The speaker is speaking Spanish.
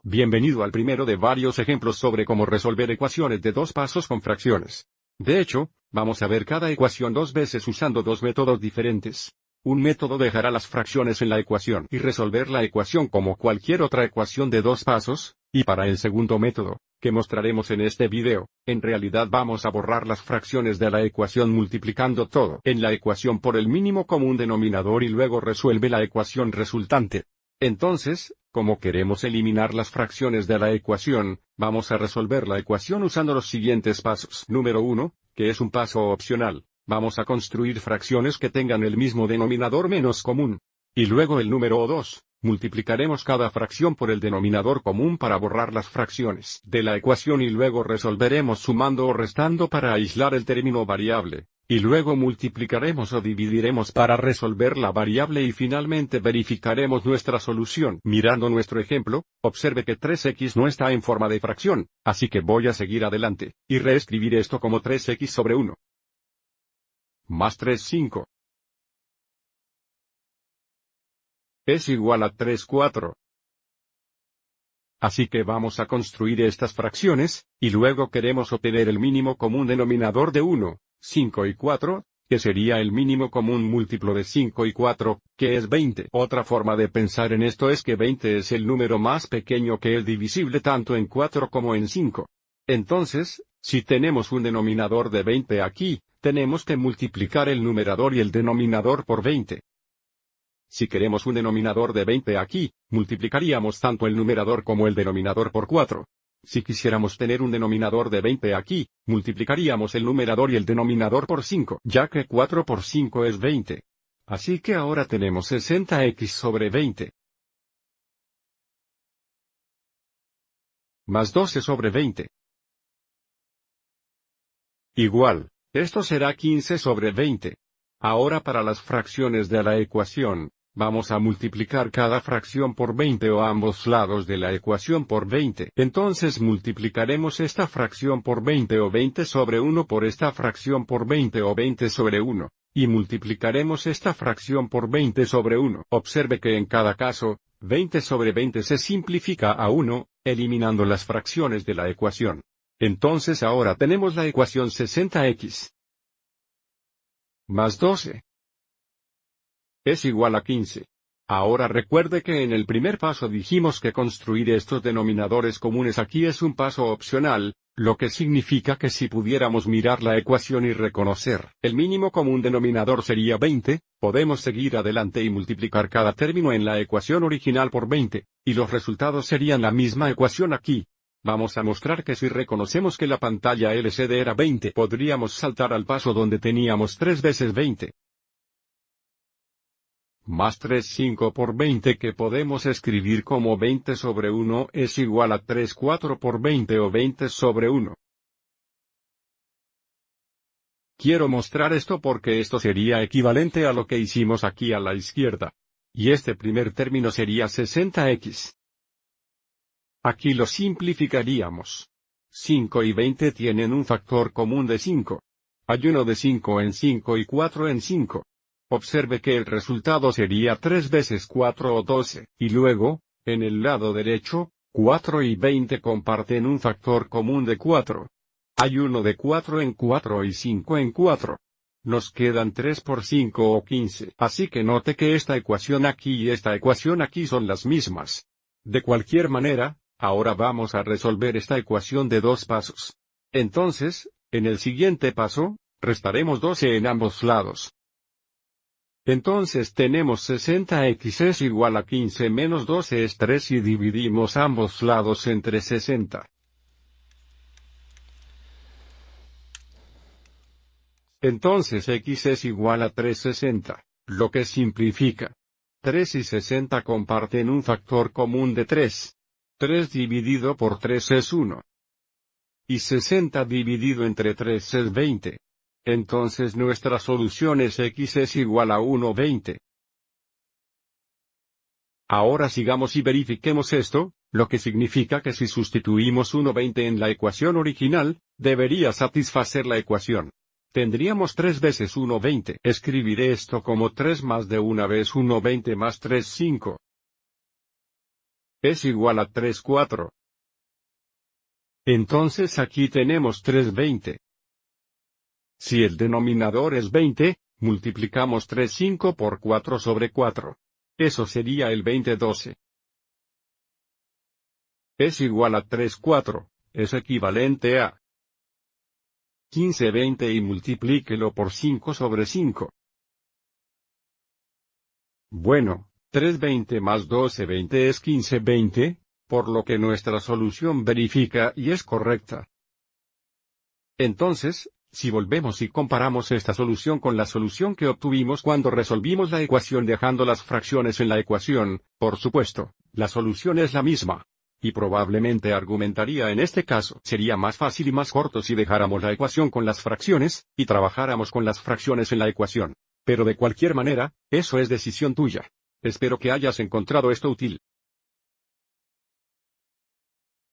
Bienvenido al primero de varios ejemplos sobre cómo resolver ecuaciones de dos pasos con fracciones. De hecho, vamos a ver cada ecuación dos veces usando dos métodos diferentes. Un método dejará las fracciones en la ecuación y resolver la ecuación como cualquier otra ecuación de dos pasos, y para el segundo método, que mostraremos en este video, en realidad vamos a borrar las fracciones de la ecuación multiplicando todo en la ecuación por el mínimo común denominador y luego resuelve la ecuación resultante. Entonces, como queremos eliminar las fracciones de la ecuación, vamos a resolver la ecuación usando los siguientes pasos. Número 1, que es un paso opcional. Vamos a construir fracciones que tengan el mismo denominador menos común. Y luego el número 2, multiplicaremos cada fracción por el denominador común para borrar las fracciones de la ecuación y luego resolveremos sumando o restando para aislar el término variable. Y luego multiplicaremos o dividiremos para resolver la variable y finalmente verificaremos nuestra solución. Mirando nuestro ejemplo, observe que 3x no está en forma de fracción, así que voy a seguir adelante, y reescribir esto como 3x sobre 1. Más 3 5. Es igual a 3 4. Así que vamos a construir estas fracciones, y luego queremos obtener el mínimo común denominador de 1. 5 y 4, que sería el mínimo común múltiplo de 5 y 4, que es 20. Otra forma de pensar en esto es que 20 es el número más pequeño que es divisible tanto en 4 como en 5. Entonces, si tenemos un denominador de 20 aquí, tenemos que multiplicar el numerador y el denominador por 20. Si queremos un denominador de 20 aquí, multiplicaríamos tanto el numerador como el denominador por 4. Si quisiéramos tener un denominador de 20 aquí, multiplicaríamos el numerador y el denominador por 5, ya que 4 por 5 es 20. Así que ahora tenemos 60x sobre 20. Más 12 sobre 20. Igual, esto será 15 sobre 20. Ahora para las fracciones de la ecuación, vamos a multiplicar cada fracción por 20 o ambos lados de la ecuación por 20. Entonces multiplicaremos esta fracción por 20 o 20 sobre 1 por esta fracción por 20 o 20 sobre 1, y multiplicaremos esta fracción por 20 sobre 1. Observe que en cada caso, 20 sobre 20 se simplifica a 1, eliminando las fracciones de la ecuación. Entonces ahora tenemos la ecuación 60x más 12 es igual a 15. Ahora recuerde que en el primer paso dijimos que construir estos denominadores comunes aquí es un paso opcional, lo que significa que si pudiéramos mirar la ecuación y reconocer el mínimo común denominador sería 20, podemos seguir adelante y multiplicar cada término en la ecuación original por 20, y los resultados serían la misma ecuación aquí. Vamos a mostrar que si reconocemos que la pantalla LCD era 20, podríamos saltar al paso donde teníamos 3 veces 20. Más 3 5 por 20 que podemos escribir como 20 sobre 1 es igual a 3 4 por 20 o 20 sobre 1. Quiero mostrar esto porque esto sería equivalente a lo que hicimos aquí a la izquierda. Y este primer término sería 60x. Aquí lo simplificaríamos. 5 y 20 tienen un factor común de 5. Hay uno de 5 en 5 y 4 en 5. Observe que el resultado sería 3 veces 4 o 12, y luego, en el lado derecho, 4 y 20 comparten un factor común de 4. Hay uno de 4 en 4 y 5 en 4. Nos quedan 3 por 5 o 15, así que note que esta ecuación aquí y esta ecuación aquí son las mismas. De cualquier manera, ahora vamos a resolver esta ecuación de dos pasos. Entonces, en el siguiente paso, restaremos 12 en ambos lados. Entonces tenemos 60x es igual a 15 menos 12 es 3 y dividimos ambos lados entre 60. Entonces x es igual a 360, lo que simplifica. 3 y 60 comparten un factor común de 3. 3 dividido por 3 es 1. Y 60 dividido entre 3 es 20. Entonces nuestra solución es x es igual a 1,20. Ahora sigamos y verifiquemos esto, lo que significa que si sustituimos 1,20 en la ecuación original, debería satisfacer la ecuación. Tendríamos 3 veces 1,20. Escribiré esto como 3 más de una vez 1,20 más 3, 5. es igual a 3/4. Entonces aquí tenemos 3/20. Si el denominador es 20, multiplicamos 3/5 por 4/4. Eso sería el 20/12. Es igual a 3/4, es equivalente a 15/20 y multiplíquelo por 5/5. Bueno, 3/20 más 12/20 es 15/20, por lo que nuestra solución verifica y es correcta. Entonces, si volvemos y comparamos esta solución con la solución que obtuvimos cuando resolvimos la ecuación dejando las fracciones en la ecuación, por supuesto, la solución es la misma. Y probablemente argumentaría en este caso sería más fácil y más corto si dejáramos la ecuación con las fracciones, y trabajáramos con las fracciones en la ecuación. Pero de cualquier manera, eso es decisión tuya. Espero que hayas encontrado esto útil.